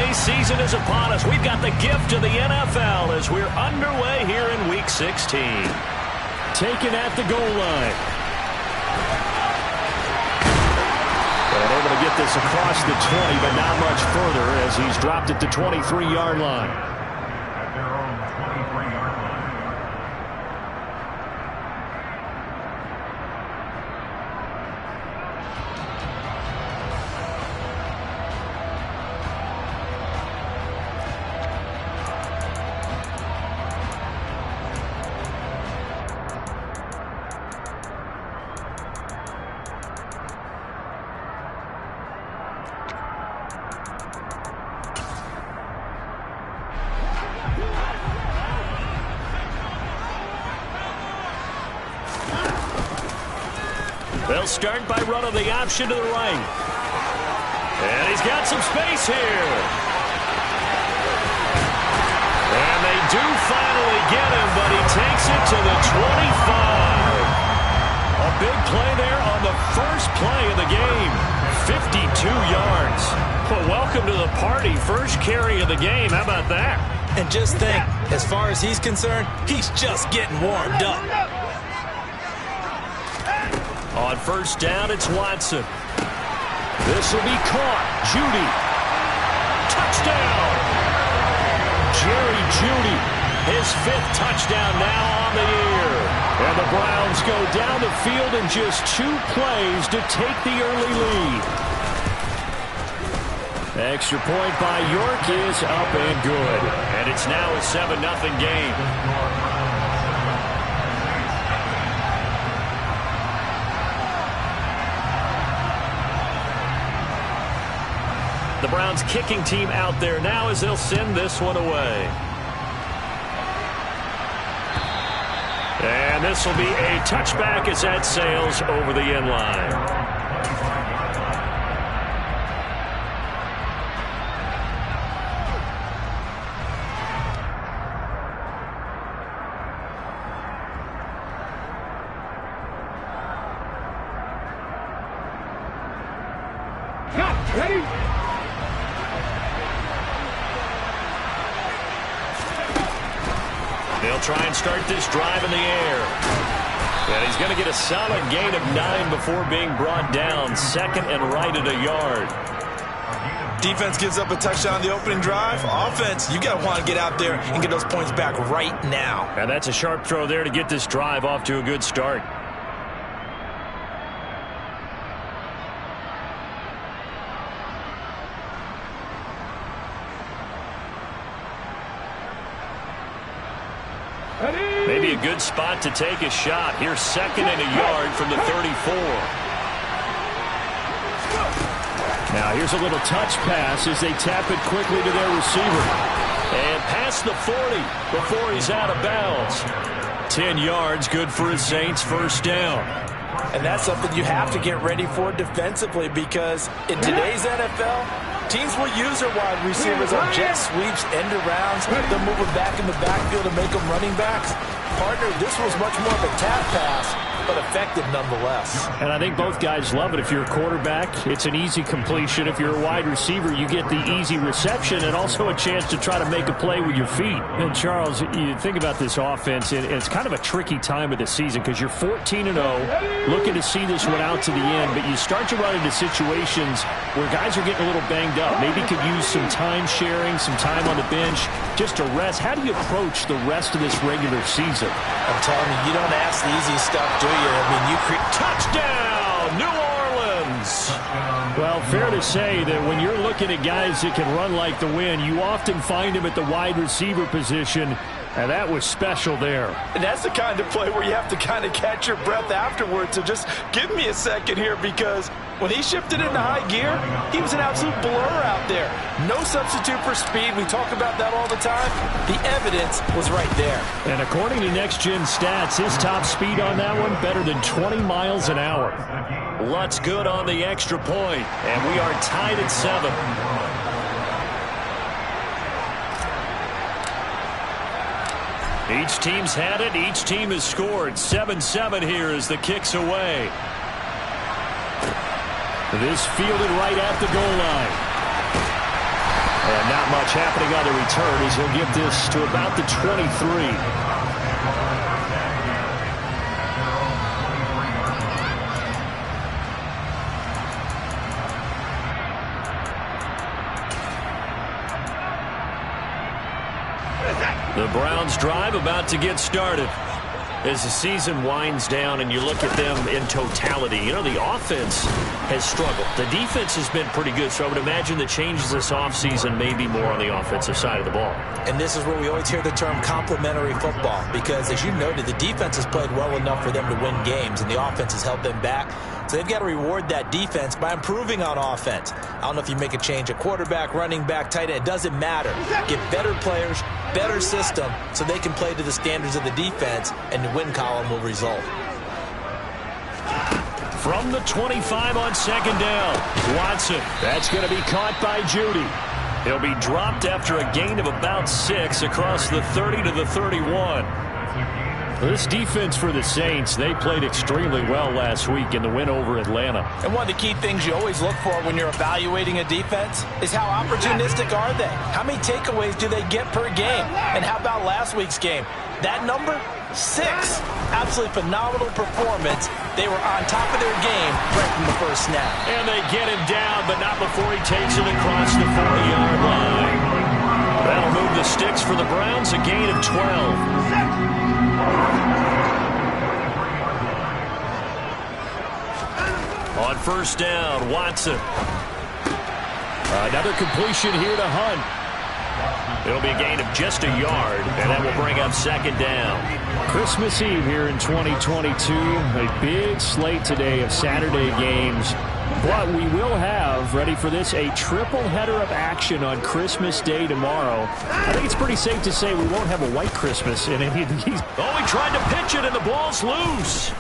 holiday season is upon us. We've got the gift of the NFL as we're underway here in Week 16. Taken at the goal line. And able to get this across the 20, but not much further as he's dropped it to 23-yard line. They'll start by running the option to the right. And he's got some space here. And they do finally get him, but he takes it to the 25. A big play there on the first play of the game. 52 yards. Well, welcome to the party. First carry of the game. How about that? And just think, as far as he's concerned, he's just getting warmed up. On first down, it's Watson. This will be caught. Jeudy. Touchdown. Jerry Jeudy. His 5th touchdown now on the year. And the Browns go down the field in just 2 plays to take the early lead. Extra point by York is up and good. And it's now a 7-0 game. The Browns kicking team out there now as they'll send this one away. And this will be a touchback as that sails over the end line. Ready? They'll try and start this drive in the air. And he's going to get a solid gain of 9 before being brought down. Second and right at a yard. Defense gives up a touchdown on the opening drive. Offense, you got to want to get out there and get those points back right now. And that's a sharp throw there to get this drive off to a good start. Maybe a good spot to take a shot. Here's second and a yard from the 34. Now here's a little touch pass as they tap it quickly to their receiver. And past the 40 before he's out of bounds. 10 yards, good for his Saints, first down. And that's something you have to get ready for defensively because in today's NFL, teams will use their wide receivers on jet sweeps, end arounds. They'll move them back in the backfield and make them running backs. Partner, this was much more of a tap pass, but effective nonetheless. And I think both guys love it. If you're a quarterback, it's an easy completion. If you're a wide receiver, you get the easy reception and also a chance to try to make a play with your feet. And Charles, you think about this offense, and it's kind of a tricky time of the season because you're 14-0, looking to see this one out to the end, but you start to run into situations where guys are getting a little banged up. Maybe could use some time sharing, some time on the bench, just to rest. How do you approach the rest of this regular season? I'm telling you, you don't ask the easy stuff, do you? I mean, you create touchdown, New Orleans. Well, fair to say that when you're looking at guys that can run like the wind, you often find them at the wide receiver position, and that was special there. And that's the kind of play where you have to kind of catch your breath afterwards. So just give me a second here because when he shifted into high gear, he was an absolute blur out there. No substitute for speed. We talk about that all the time. The evidence was right there. And according to Next Gen Stats, his top speed on that one, better than 20 miles an hour. Lutz good on the extra point, and we are tied at 7. Each team's had it. Each team has scored. 7-7 here as the kick's away. This fielded right at the goal line. And not much happening on the return as he'll get this to about the 23. The Browns drive about to get started. As the season winds down and you look at them in totality, you know, the offense has struggled. The defense has been pretty good, so I would imagine the changes this offseason may be more on the offensive side of the ball. And this is where we always hear the term complementary football, because as you noted, the defense has played well enough for them to win games, and the offense has held them back. So they've got to reward that defense by improving on offense. I don't know if you make a change at quarterback, running back, tight end. It doesn't matter. Get better players, better system, so they can play to the standards of the defense, and the win column will result. From the 25 on second down, Watson. That's going to be caught by Judy. He'll be dropped after a gain of about 6 across the 30 to the 31. This defense for the Saints, they played extremely well last week in the win over Atlanta. And one of the key things you always look for when you're evaluating a defense is how opportunistic are they? How many takeaways do they get per game? And how about last week's game? That number? 6. Absolutely phenomenal performance. They were on top of their game right from the first snap. And they get him down, but not before he takes it across the 40-yard line. That'll move the sticks for the Browns, a gain of 12. On first down, Watson. Another completion here to Hunt. It'll be a gain of just a yard, and that will bring up second down. Christmas Eve here in 2022. A big slate today of Saturday games. But we will have, ready for this, a triple header of action on Christmas Day tomorrow. I think it's pretty safe to say we won't have a white Christmas in any of these. Oh, he tried to pitch it, and the ball's loose.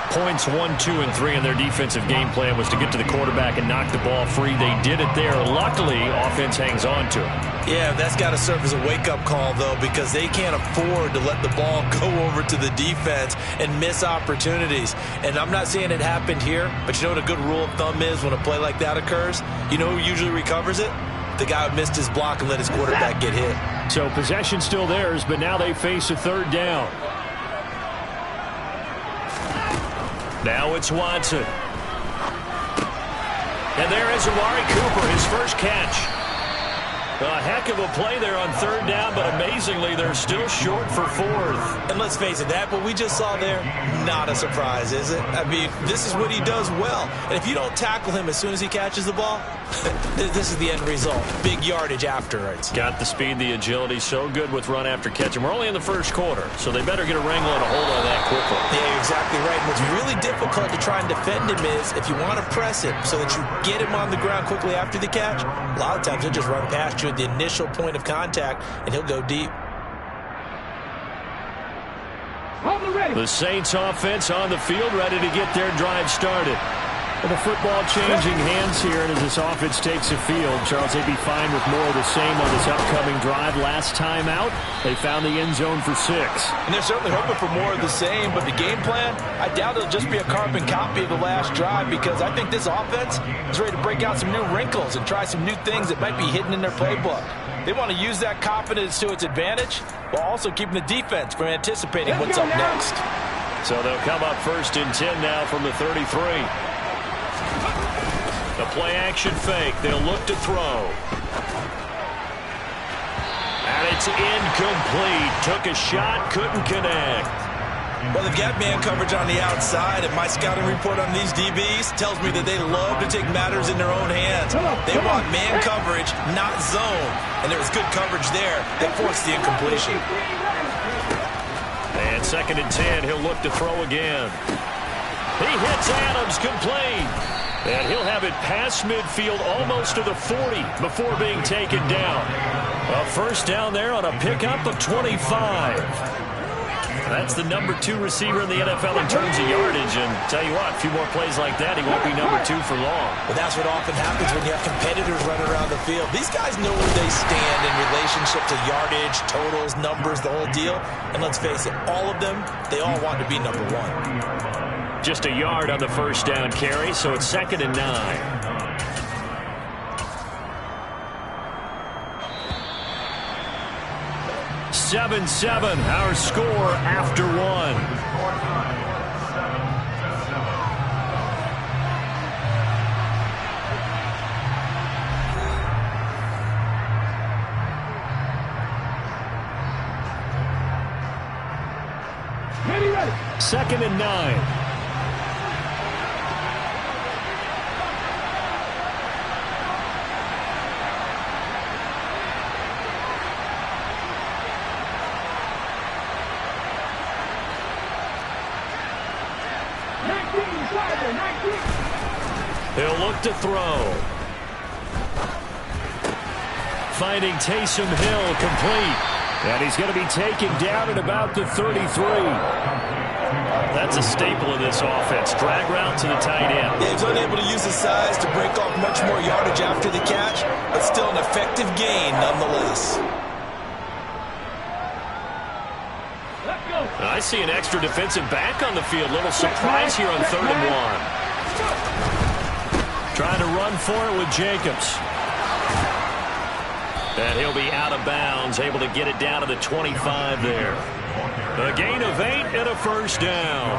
Points 1, 2, and 3 in their defensive game plan was to get to the quarterback and knock the ball free. They did it there. Luckily, offense hangs on to it. Yeah, that's got to serve as a wake-up call, though, because they can't afford to let the ball go over to the defense and miss opportunities. And I'm not saying it happened here, but you know what a good rule of thumb is when a play like that occurs? You know who usually recovers it? The guy who missed his block and let his quarterback get hit. So possession still theirs, but now they face a third down. Now it's Watson. And there is Amari Cooper, his first catch. A heck of a play there on third down, but amazingly, they're still short for fourth. And let's face it, that what we just saw there, not a surprise, is it? I mean, this is what he does well. And if you don't tackle him as soon as he catches the ball, this is the end result. Big yardage afterwards. Got the speed, the agility, so good with run after catch. And we're only in the first quarter, so they better get a wrangle and a hold on that quickly. Yeah, you're exactly right. And what's really difficult to try and defend him is if you want to press him so that you get him on the ground quickly after the catch, a lot of times he'll just run past you at the initial point of contact, and he'll go deep. The Saints offense on the field, ready to get their drive started. Well, the football changing hands here, and as this offense takes the field, Charles, they'd be fine with more of the same on this upcoming drive. Last time out, they found the end zone for 6. And they're certainly hoping for more of the same, but the game plan, I doubt it'll just be a carbon copy of the last drive, because I think this offense is ready to break out some new wrinkles and try some new things that might be hidden in their playbook. They want to use that confidence to its advantage while also keeping the defense from anticipating what's up next. So they'll come up first and 10 now from the 33. The play-action fake. They'll look to throw. And it's incomplete. Took a shot, couldn't connect. Well, they've got man coverage on the outside, and my scouting report on these DBs tells me that they love to take matters in their own hands. They want man coverage, not zone. And there was good coverage there that forced the incompletion. And second and 10, he'll look to throw again. He hits Adams, complete. And he'll have it past midfield almost to the 40 before being taken down. A first down there on a pickup of 25. That's the number 2 receiver in the NFL in terms of yardage. And tell you what, a few more plays like that, he won't be number 2 for long. But that's what often happens when you have competitors running around the field. These guys know where they stand in relationship to yardage, totals, numbers, the whole deal. And let's face it, all of them, they all want to be number 1. Just a yard on the first down carry, so it's second and 9. 7-7, our score after one. Second and 9. He'll look to throw. Finding Taysom Hill complete. And he's going to be taken down at about the 33. That's a staple of this offense. Drag route to the tight end. Yeah, he's unable to use his size to break off much more yardage after the catch, but still an effective gain nonetheless. I see an extra defensive back on the field. Little surprise here on 3rd and 1. Trying to run for it with Jacobs. And he'll be out of bounds, able to get it down to the 25 there. A gain of 8 and a first down.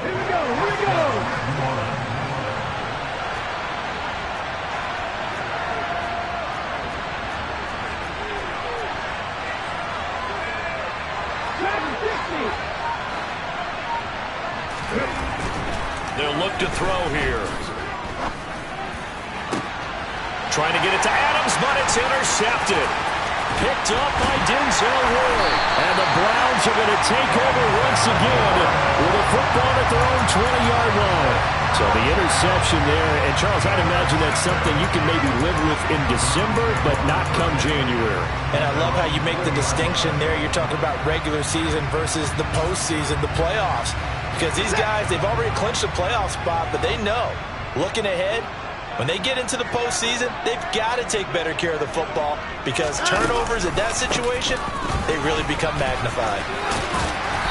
Here we go, here we go. They'll look to throw here. Trying to get it to Adams, but it's intercepted. Picked up by Denzel Ward. And the Browns are going to take over once again with a football at their own 20-yard line. So the interception there. And, Charles, I'd imagine that's something you can maybe live with in December, but not come January. And I love how you make the distinction there. You're talking about regular season versus the postseason, the playoffs. Because these guys, they've already clinched a playoff spot, but they know, looking ahead, when they get into the postseason, they've got to take better care of the football because turnovers in that situation, they really become magnified.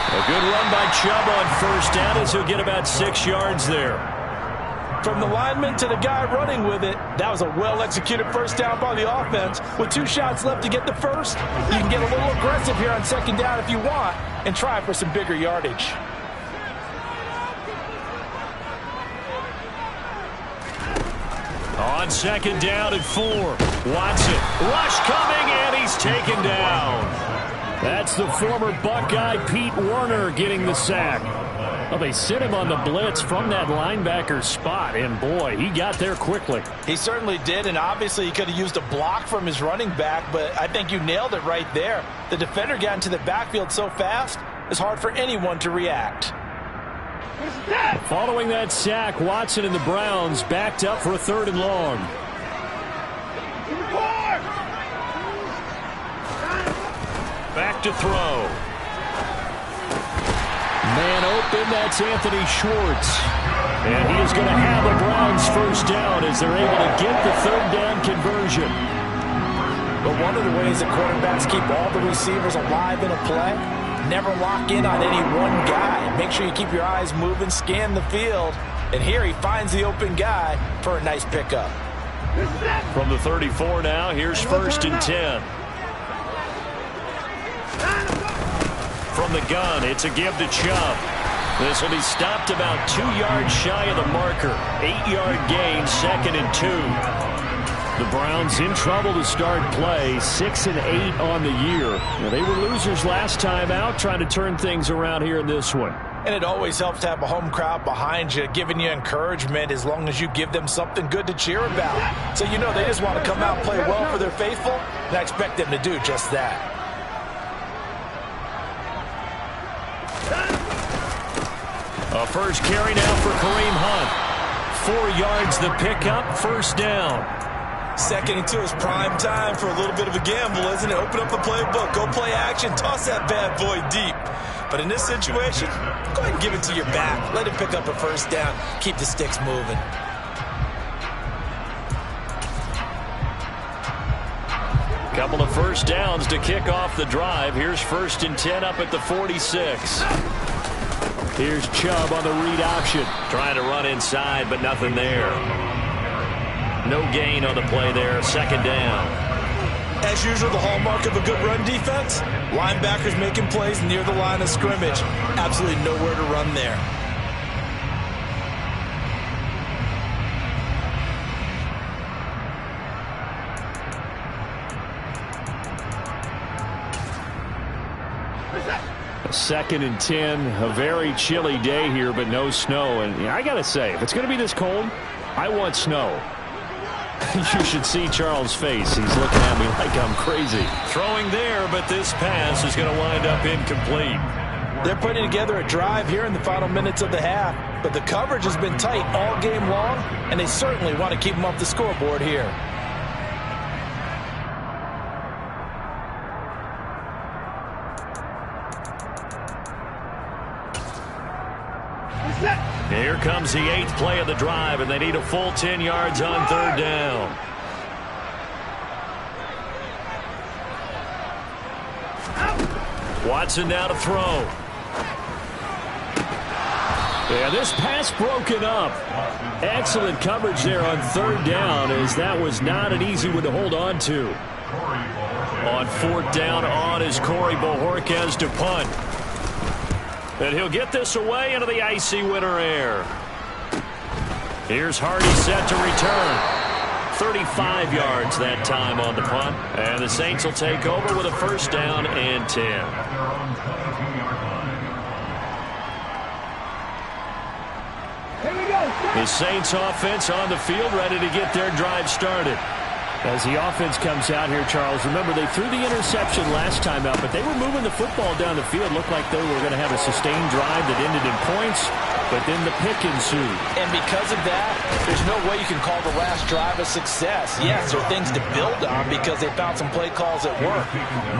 A good run by Chubb on first down as he'll get about 6 yards there. From the lineman to the guy running with it, that was a well-executed first down by the offense. With 2 shots left to get the first, you can get a little aggressive here on second down if you want and try for some bigger yardage. On second down at 4. Watson. Rush coming, and he's taken down. That's the former Buckeye Pete Werner getting the sack. Well, they sent him on the blitz from that linebacker spot, and boy, he got there quickly. He certainly did, and obviously he could have used a block from his running back, but I think you nailed it right there. The defender got into the backfield so fast, it's hard for anyone to react. Following that sack, Watson and the Browns backed up for a 3rd and long. Back to throw. Man open, that's Anthony Schwartz. And he is going to have a Browns first down as they're able to get the 3rd down conversion. But one of the ways that quarterbacks keep all the receivers alive in a play, never lock in on any one guy. Make sure you keep your eyes moving, scan the field. And here he finds the open guy for a nice pickup. From the 34 now, here's 1st and 10. From the gun, it's a give to Chubb. This will be stopped about 2 yards shy of the marker. 8-yard gain, 2nd and 2. The Browns in trouble to start play, 6 and 8 on the year. Now, they were losers last time out, trying to turn things around here in this one. And it always helps to have a home crowd behind you, giving you encouragement as long as you give them something good to cheer about. So you know they just want to come out and play well for their faithful, and I expect them to do just that. A first carry now for Kareem Hunt. 4 yards the pickup, first down. 2nd and 2 is prime time for a little bit of a gamble, isn't it? Open up the playbook, go play action, toss that bad boy deep. But in this situation, go ahead and give it to your back. Let him pick up a first down. Keep the sticks moving. Couple of first downs to kick off the drive. Here's 1st and 10 up at the 46. Here's Chubb on the read option. Trying to run inside, but nothing there. No gain on the play there. 2nd down. As usual, the hallmark of a good run defense, linebackers making plays near the line of scrimmage. Absolutely nowhere to run there. A 2nd and 10, a very chilly day here, but no snow. And I got to say, if it's going to be this cold, I want snow. You should see Charles' face. He's looking at me like I'm crazy. Throwing there, but this pass is going to wind up incomplete. They're putting together a drive here in the final minutes of the half, but the coverage has been tight all game long, and they certainly want to keep them off the scoreboard here. Here comes the 8th play of the drive, and they need a full 10 yards on 3rd down. Watson now to throw. Yeah, this pass broken up. Excellent coverage there on 3rd down, as that was not an easy one to hold on to. On 4th down, on is Corey Bojorquez to punt. And he'll get this away into the icy winter air. Here's Hardy set to return. 35 yards that time on the punt. And the Saints will take over with a 1st down and 10. Here we go. The Saints offense on the field, ready to get their drive started. As the offense comes out here, Charles, remember they threw the interception last time out, but they were moving the football down the field. Looked like they were going to have a sustained drive that ended in points, but then the pick ensued. And because of that, there's no way you can call the last drive a success. Yes, there are things to build on because they found some play calls at work.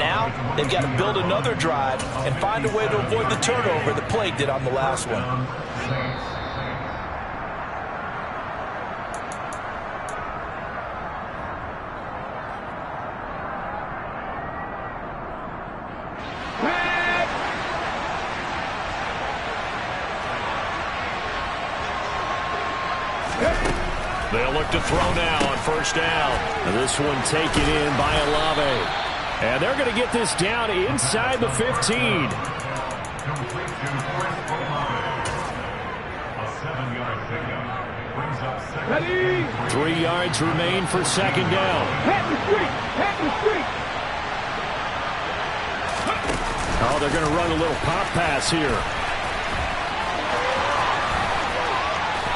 Now, they've got to build another drive and find a way to avoid the turnover the plague did on the last one. They'll look to throw now on 1st down. And this one taken in by Olave. And they're going to get this down inside the 15. Ready. 3 yards remain for 2nd down. Hat the street. Hat the street. Oh, they're going to run a little pop pass here.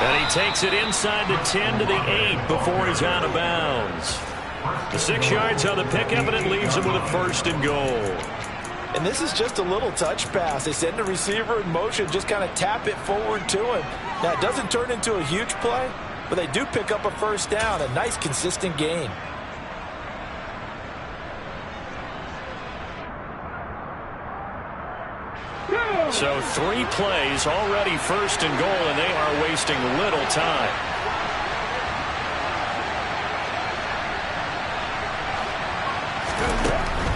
And he takes it inside the 10 to the 8 before he's out of bounds. The 6 yards on the pickup, and it leaves him with a 1st and goal. And this is just a little touch pass. They send the receiver in motion, just kind of tap it forward to him. Now, it doesn't turn into a huge play, but they do pick up a 1st down, a nice, consistent gain. So 3 plays, already 1st and goal, and they are wasting little time.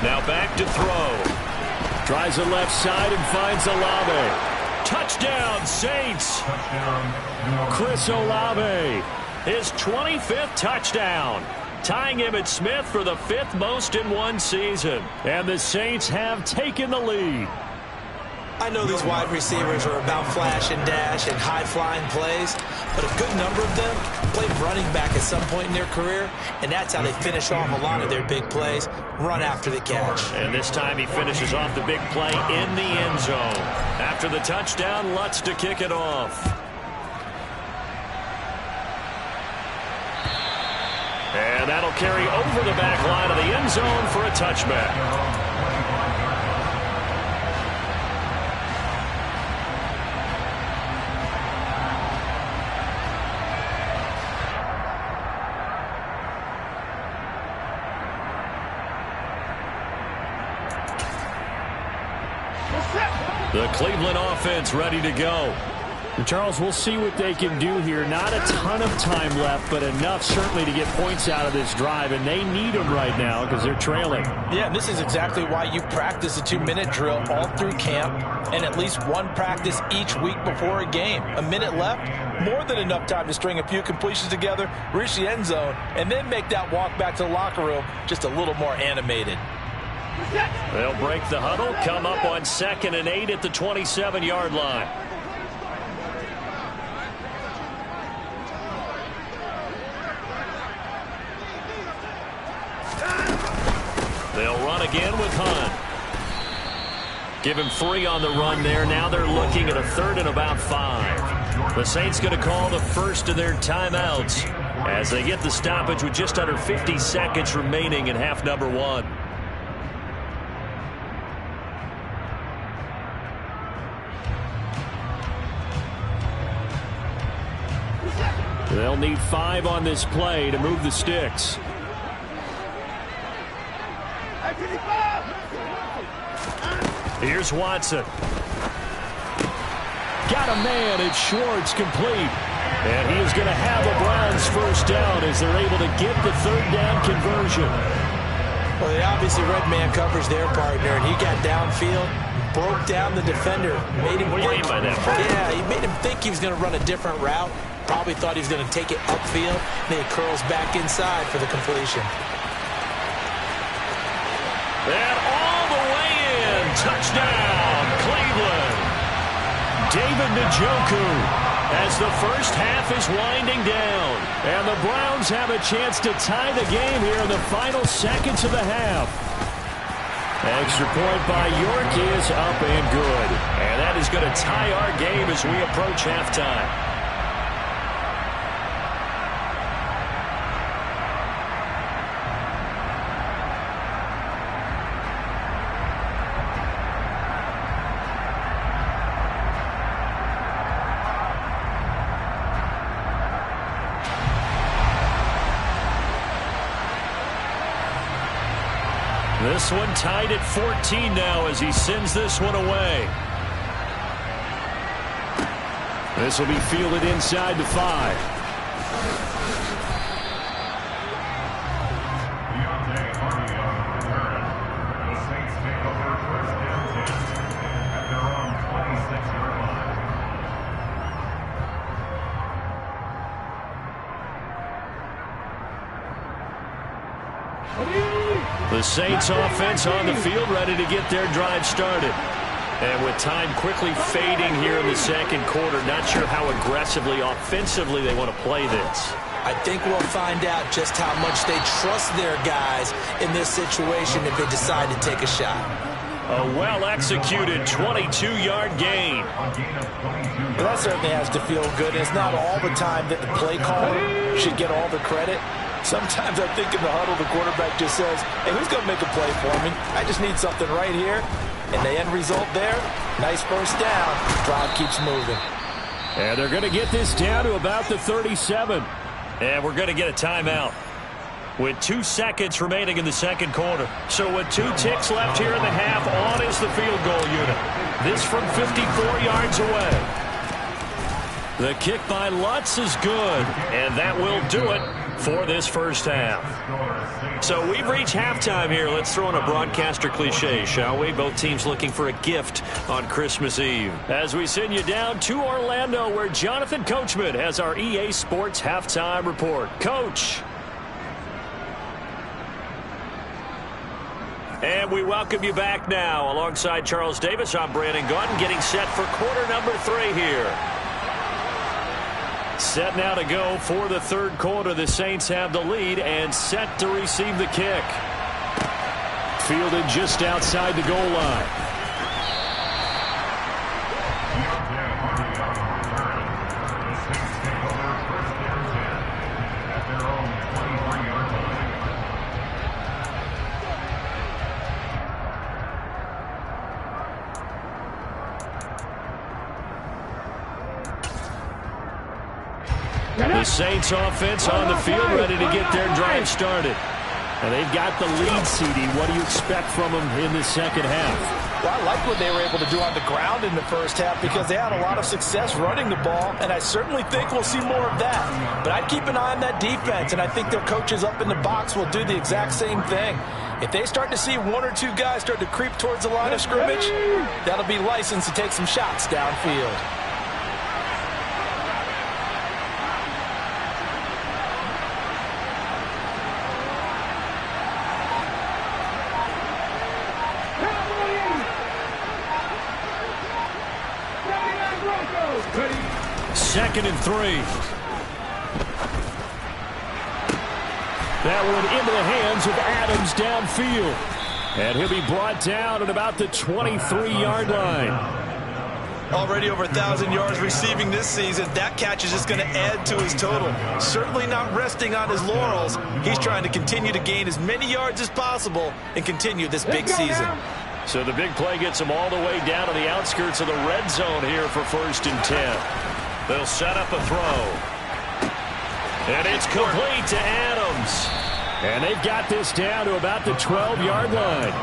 Now back to throw. Tries the left side and finds Olave. Touchdown, Saints. Chris Olave, his 25th touchdown, tying Emmitt Smith for the 5th most in one season. And the Saints have taken the lead. I know these wide receivers are about flash and dash and high-flying plays, but a good number of them played running back at some point in their career, and that's how they finish off a lot of their big plays, run after the catch. And this time he finishes off the big play in the end zone. After the touchdown, Lutz to kick it off. And that'll carry over the back line of the end zone for a touchback. The Cleveland offense ready to go. And Charles, we'll see what they can do here. Not a ton of time left, but enough certainly to get points out of this drive, and they need them right now because they're trailing. Yeah, and this is exactly why you practice a 2-minute drill all through camp and at least one practice each week before a game. A minute left, more than enough time to string a few completions together, reach the end zone, and then make that walk back to the locker room just a little more animated. They'll break the huddle, come up on 2nd and 8 at the 27-yard line. They'll run again with Hunt. Give him 3 on the run there. Now they're looking at a 3rd and about 5. The Saints going to call the first of their timeouts as they get the stoppage with just under 50 seconds remaining in half number 1. They'll need 5 on this play to move the sticks. Here's Watson. Got a man. It's Schwartz, complete. And he is going to have a Browns first down as they're able to get the 3rd down conversion. Well, they obviously read man coverage their partner, and he got downfield, broke down the defender, made him What do you mean by that? Yeah, he made him think he was going to run a different route. Probably thought he was going to take it upfield. Then he curls back inside for the completion. And all the way in. Touchdown, Cleveland. David Njoku as the first half is winding down. And the Browns have a chance to tie the game here in the final seconds of the half. Extra point by York is up and good. And that is going to tie our game as we approach halftime. This one tied at 14 now as he sends this one away. This will be fielded inside the 5. The Saints offense on the field, ready to get their drive started. And with time quickly fading here in the second quarter, not sure how aggressively, offensively they want to play this. I think we'll find out just how much they trust their guys in this situation if they decide to take a shot. A well-executed 22-yard gain. Well, that certainly has to feel good. It's not all the time that the play caller should get all the credit. Sometimes I think in the huddle, the quarterback just says, hey, who's going to make a play for me? I just need something right here. And the end result there, nice first down. Drive keeps moving. And they're going to get this down to about the 37. And we're going to get a timeout with 2 seconds remaining in the second quarter. So with 2 ticks left here in the half, on is the field goal unit. This from 54 yards away. The kick by Lutz is good. And that will do it for this first half. So we've reached halftime here. Let's throw in a broadcaster cliche, shall we? Both teams looking for a gift on Christmas Eve. As we send you down to Orlando, where Jonathan Coachman has our EA Sports halftime report. Coach. And we welcome you back now. Alongside Charles Davis, I'm Brandon Gaudin, getting set for quarter number 3 here. Set now to go for the third quarter. The Saints have the lead and set to receive the kick. Fielded just outside the goal line. The Saints offense on the field, ready to get their drive started. And they've got the lead, CD. What do you expect from them in the second half? Well, I like what they were able to do on the ground in the first half because they had a lot of success running the ball, and I certainly think we'll see more of that. But I'd keep an eye on that defense, and I think their coaches up in the box will do the exact same thing. If they start to see one or two guys start to creep towards the line of scrimmage, that'll be licensed to take some shots downfield. Second and 3. That one into the hands of Adams downfield. And he'll be brought down at about the 23-yard line. Already over 1,000 yards receiving this season. That catch is just going to add to his total. Certainly not resting on his laurels. He's trying to continue to gain as many yards as possible and continue this big season. So the big play gets him all the way down to the outskirts of the red zone here for 1st and 10. They'll set up a throw. And it's complete to Adams. And they've got this down to about the 12-yard line.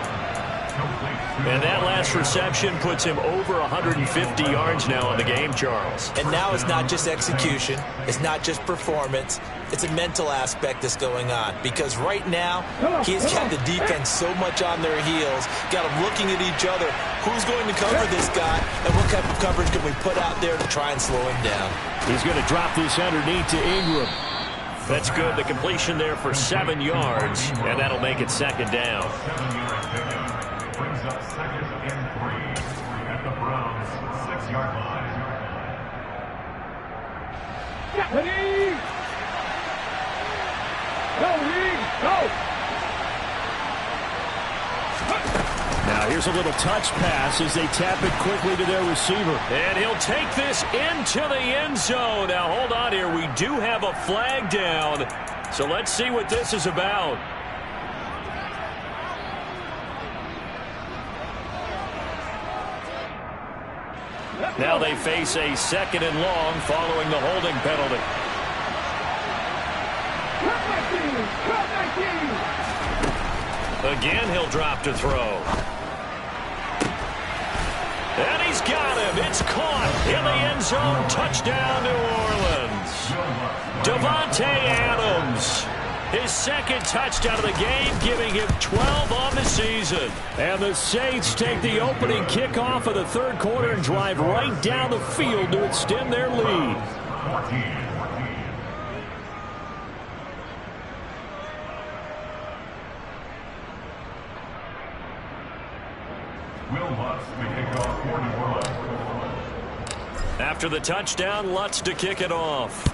And that last reception puts him over 150 yards now in the game, Charles. And now it's not just execution. It's not just performance. It's a mental aspect that's going on. Because right now, he's got the defense so much on their heels, got them looking at each other. Who's going to cover this guy, and what type of coverage can we put out there to try and slow him down? He's going to drop this underneath to Ingram. That's good. The completion there for 7 yards, and that'll make it 2nd down. Brings up 2nd and 3 at the Browns' 6-yard line. Ready? Go, Reed, go! Now here's a little touch pass as they tap it quickly to their receiver. And he'll take this into the end zone. Now hold on here. We do have a flag down. So let's see what this is about. Now they face a 2nd and long following the holding penalty. Again, he'll drop to throw. And he's got him. It's caught in the end zone. Touchdown, New Orleans. Davante Adams. His 2nd touchdown of the game, giving him 12 on the season. And the Saints take the opening kickoff of the 3rd quarter and drive right down the field to extend their lead. Will Lutz to kick off for New Orleans. After the touchdown, Lutz to kick it off.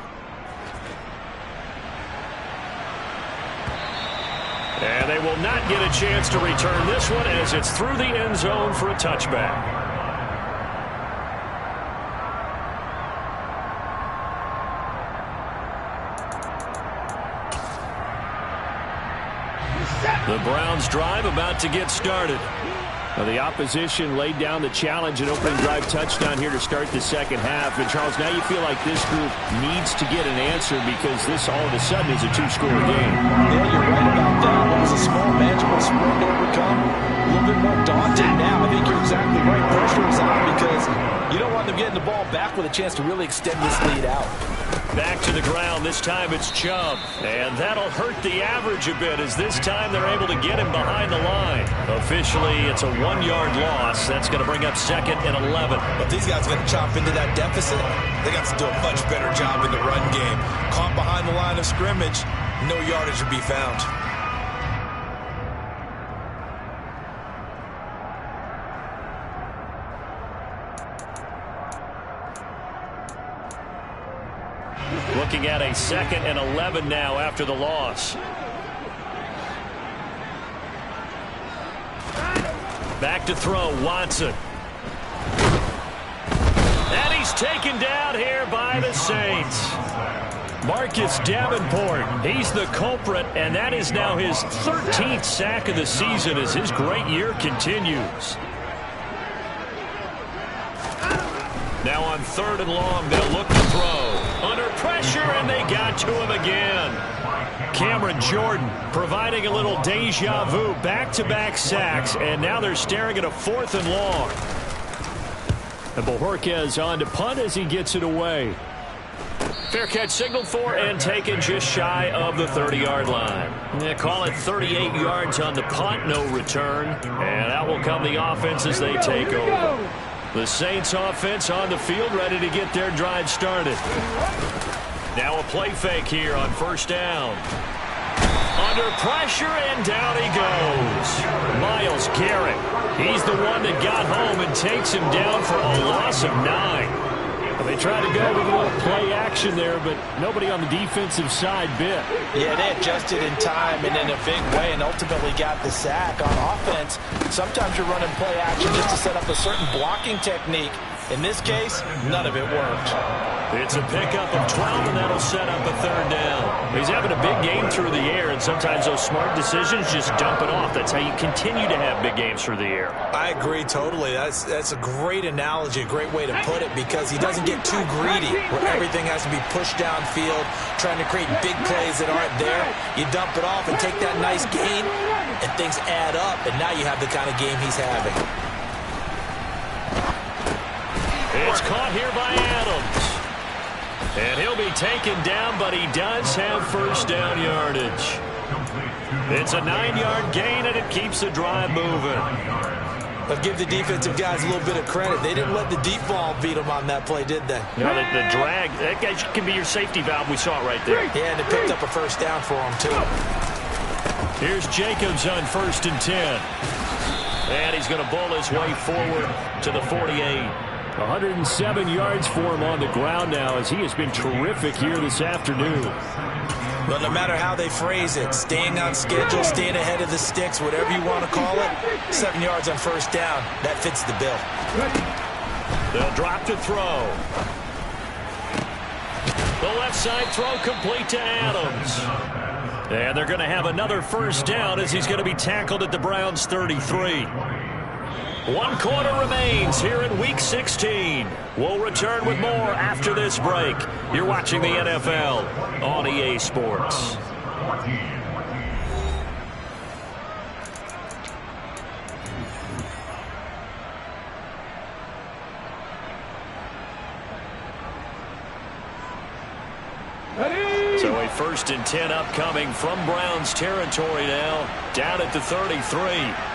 And they will not get a chance to return this one as it's through the end zone for a touchback. The Browns drive about to get started. Now the opposition laid down the challenge and opening drive touchdown here to start the second half. And Charles, now you feel like this group needs to get an answer because this all of a sudden is a two-score game. Yeah, you're right about that. It was a small manageable spread to overcome. A little bit more daunting now. I think you're exactly right. Pressure is on because you don't want them getting the ball back with a chance to really extend this lead out. Back to the ground. This time it's Chubb. And that'll hurt the average a bit as this time they're able to get him behind the line. Officially, it's a 1-yard loss. That's going to bring up 2nd and 11. But these guys are going to chop into that deficit. They got to do a much better job in the run game. Caught behind the line of scrimmage, no yardage to be found. Looking at a 2nd and 11 now after the loss. Back to throw, Watson. And he's taken down here by the Saints. Marcus Davenport, he's the culprit, and that is now his 13th sack of the season as his great year continues. Now on 3rd and long, they'll look to throw. Under pressure, and they got to him again. Cameron Jordan providing a little deja vu, back-to-back sacks, and now they're staring at a 4th and long. And Bojorquez on to punt as he gets it away. Fair catch signaled for and taken just shy of the 30-yard line. They call it 38 yards on the punt, no return. And out will come the offense as they take over. The Saints offense on the field, ready to get their drive started. Now a play fake here on 1st down. Under pressure, and down he goes. Myles Garrett. He's the one that got home and takes him down for a loss of 9. They tried to go with a little play action there, but nobody on the defensive side bit. Yeah, they adjusted in time and in a big way and ultimately got the sack. On offense, sometimes you're running play action just to set up a certain blocking technique. In this case, none of it worked. It's a pickup of 12, and that'll set up a 3rd down. He's having a big game through the air, and sometimes those smart decisions just dump it off. That's how you continue to have big games through the air. I agree totally. That's a great analogy, a great way to put it, because he doesn't get too greedy where everything has to be pushed downfield, trying to create big plays that aren't there. You dump it off and take that nice gain, and things add up, and now you have the kind of game he's having. It's caught here by Adams. And he'll be taken down, but he does have 1st down yardage. It's a 9-yard gain, and it keeps the drive moving. But give the defensive guys a little bit of credit. They didn't let the deep ball beat them on that play, did they? You know, the drag, that guy can be your safety valve. We saw it right there. Yeah, and it picked up a 1st down for him, too. Here's Jacobs on 1st and 10. And he's going to bull his way forward to the 48. 107 yards for him on the ground now, as he has been terrific here this afternoon. But no matter how they phrase it, staying on schedule, staying ahead of the sticks, whatever you want to call it, 7 yards on 1st down, that fits the bill. They'll drop to throw. The left side throw complete to Adams. And they're going to have another 1st down as he's going to be tackled at the Browns' 33. 1 quarter remains here in Week 16. We'll return with more after this break. You're watching the NFL on EA Sports. So a 1st and 10 upcoming from Browns territory now, down at the 33.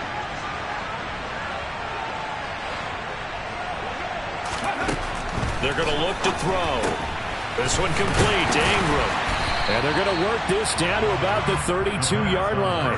They're going to look to throw. This one complete to Ingram. And they're going to work this down to about the 32-yard line.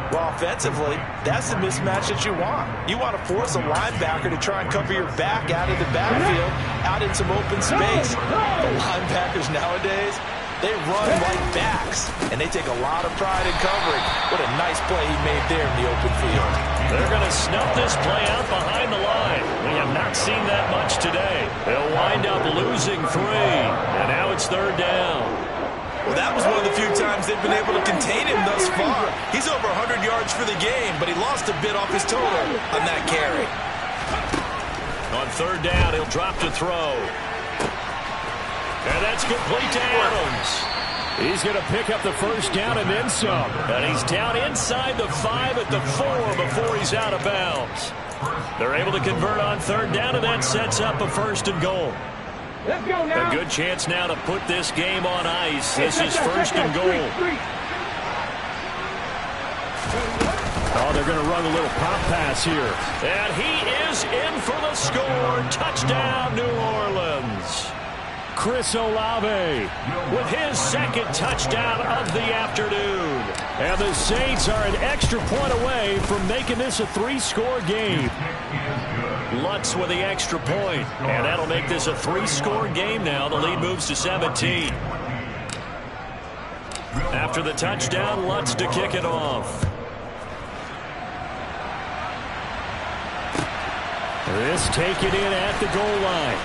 Well, offensively, that's the mismatch that you want. You want to force a linebacker to try and cover your back out of the backfield, out in some open space. The linebackers nowadays, they run like backs, and they take a lot of pride in covering. What a nice play he made there in the open field. They're going to snuff this play out behind the line. We have not seen that much today. They'll wind up losing 3, and now it's 3rd down. Well, that was one of the few times they've been able to contain him thus far. He's over 100 yards for the game, but he lost a bit off his total on that carry. On 3rd down, he'll drop to throw. And that's complete to Adams. He's going to pick up the 1st down and then some. And he's down inside the 5 at the 4 before he's out of bounds. They're able to convert on 3rd down, and that sets up a 1st and goal. Let's go now. A good chance now to put this game on ice. This is 1st and goal. Oh, they're going to run a little pop pass here. And he is in for the score. Touchdown, New Orleans. Chris Olave with his 2nd touchdown of the afternoon. And the Saints are an extra point away from making this a 3-score game. Lutz with the extra point, and that'll make this a 3-score game now. The lead moves to 17. After the touchdown, Lutz to kick it off. This taken in at the goal line.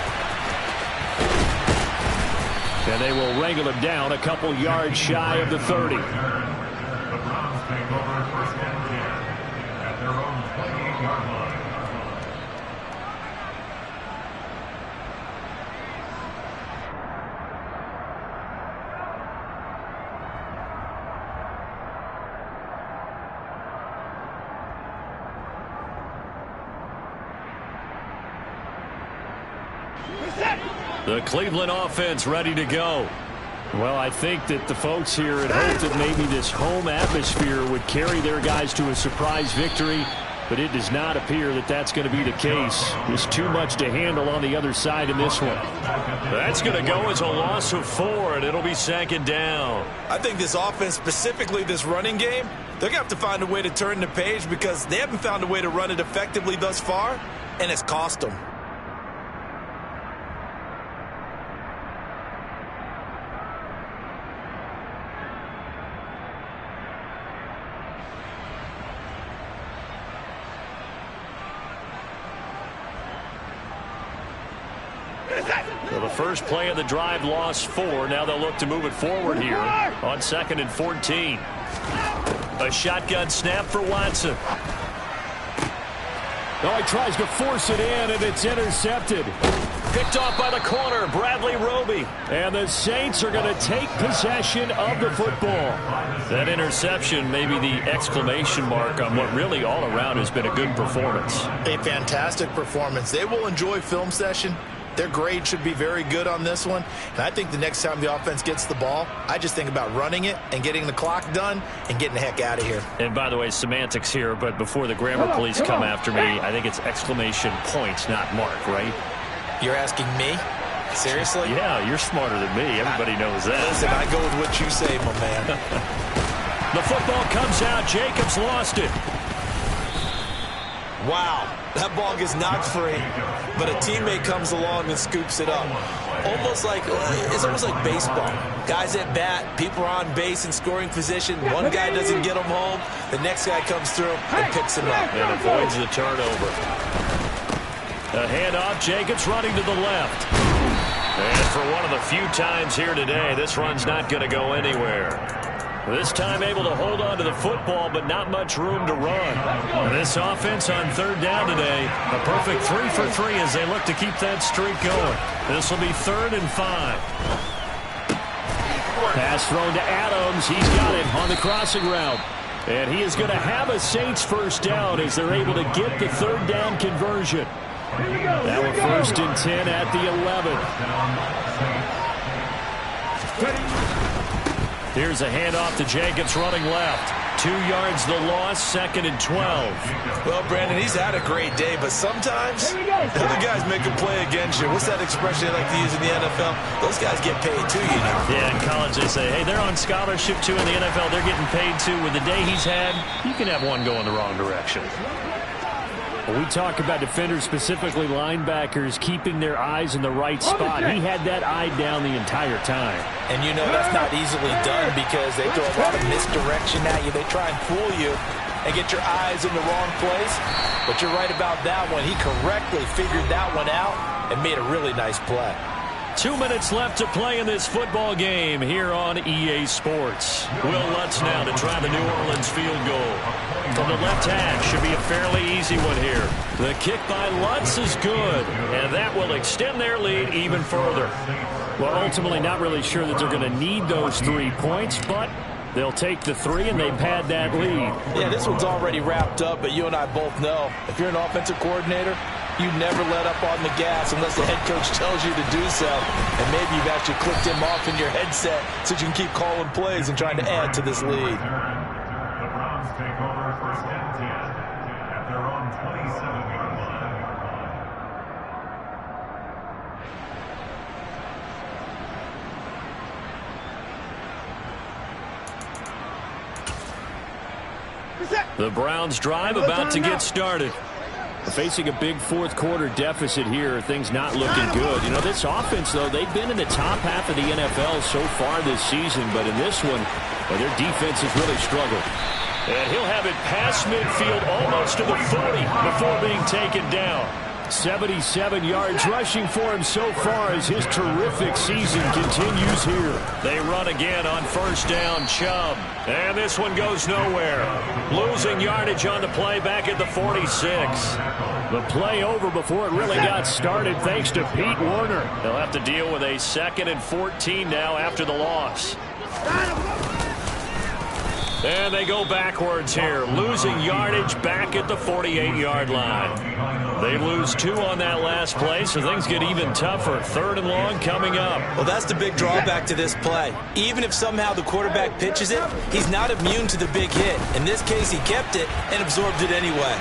And they will wrangle him down a couple yards shy of the 30. The Browns take over 1st and 10 at their own 28-yard line. The Cleveland offense ready to go. Well, I think that the folks here had hoped that maybe this home atmosphere would carry their guys to a surprise victory, but it does not appear that that's going to be the case. There's too much to handle on the other side in this one. That's going to go as a loss of 4, and it'll be 2nd down. I think this offense, specifically this running game, they're going to have to find a way to turn the page because they haven't found a way to run it effectively thus far, and it's cost them. So the first play of the drive lost 4. Now they'll look to move it forward here on 2nd and 14. A shotgun snap for Watson. Oh, he tries to force it in, and it's intercepted. Picked off by the corner, Bradley Roby. And the Saints are going to take possession of the football. That interception may be the exclamation mark on what really all around has been a good performance. A fantastic performance. They will enjoy film session. Their grade should be very good on this one. And I think the next time the offense gets the ball, I just think about running it and getting the clock done and getting the heck out of here. And by the way, semantics here, but before the grammar police come after me, I think it's exclamation points, not mark, right? You're asking me? Seriously? Yeah, you're smarter than me. Everybody knows that. Listen, I go with what you say, my man. The football comes out. Jacobs lost it. Wow, that ball gets knocked free, but a teammate comes along and scoops it up. It's almost like baseball. Guys at bat, people are on base in scoring position. One guy doesn't get him home. The next guy comes through and picks him up. And avoids the turnover. A handoff, Jacobs running to the left. And for one of the few times here today, this run's not going to go anywhere. This time able to hold on to the football, but not much room to run. This offense on 3rd down today, a perfect 3 for 3 as they look to keep that streak going. This will be 3rd and 5. Pass thrown to Adams. He's got it on the crossing route. And he is going to have a Saints first down as they're able to get the 3rd down conversion. Now a 1st and 10 at the 11. Here's a handoff to Jacobs running left. 2 yards the loss, 2nd and 12. Well, Brandon, he's had a great day, but sometimes other guys make a play against you. What's that expression they like to use in the NFL? Those guys get paid too, you know. Yeah, in college they say, hey, they're on scholarship too. In the NFL, they're getting paid too. With the day he's had, you can have one going the wrong direction. We talk about defenders, specifically linebackers, keeping their eyes in the right spot. He had that eye down the entire time. And you know that's not easily done because they throw a lot of misdirection at you. They try and fool you and get your eyes in the wrong place. But you're right about that one. He correctly figured that one out and made a really nice play. 2 minutes left to play in this football game here on EA Sports. Will Lutz now to try the New Orleans field goal. From the left hash, should be a fairly easy one here. The kick by Lutz is good, and that will extend their lead even further. Well, ultimately not really sure that they're going to need those 3 points, but they'll take the 3 and they pad that lead. Yeah, this one's already wrapped up, but you and I both know if you're an offensive coordinator, you never let up on the gas unless the head coach tells you to do so. And maybe you've actually clicked him off in your headset so you can keep calling plays and trying to add to this lead. The Browns take over 1st and 10 at their own 27-yard line. The Browns drive about to get started. Facing a big 4th quarter deficit here, things not looking good. You know, this offense, though, they've been in the top half of the NFL so far this season, but in this one, well, their defense has really struggled. And he'll have it past midfield almost to the 40 before being taken down. 77 yards rushing for him so far as his terrific season continues here. They run again on 1st down, Chubb. And this one goes nowhere. Losing yardage on the play back at the 46. The play over before it really got started thanks to Pete Werner. They'll have to deal with a 2nd and 14 now after the loss. And they go backwards here, losing yardage back at the 48-yard line. They lose 2 on that last play, so things get even tougher. 3rd and long coming up. Well, that's the big drawback to this play. Even if somehow the quarterback pitches it, he's not immune to the big hit. In this case, he kept it and absorbed it anyway.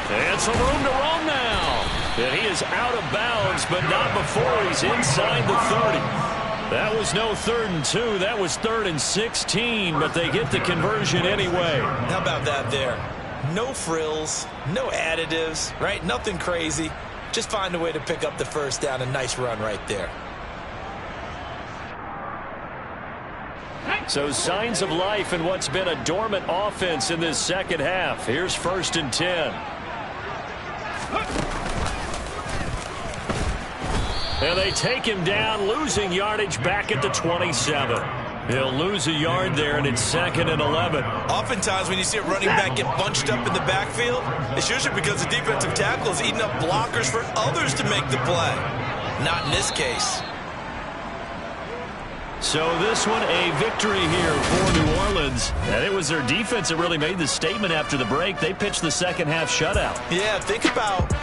And some room to run now. And he is out of bounds, but not before he's inside the 30. That was no 3rd and 2. That was 3rd and 16, but they get the conversion anyway. How about that there? No frills, no additives, right? Nothing crazy. Just find a way to pick up the first down. A nice run right there. So signs of life in what's been a dormant offense in this second half. Here's 1st and 10. And they take him down, losing yardage back at the 27. He'll lose a yard there, and it's 2nd and 11. Oftentimes when you see a running back get bunched up in the backfield, it's usually because the defensive tackle is eating up blockers for others to make the play. Not in this case. So this one, a victory here for New Orleans. And it was their defense that really made the statement after the break. They pitched the second half shutout. Yeah, think about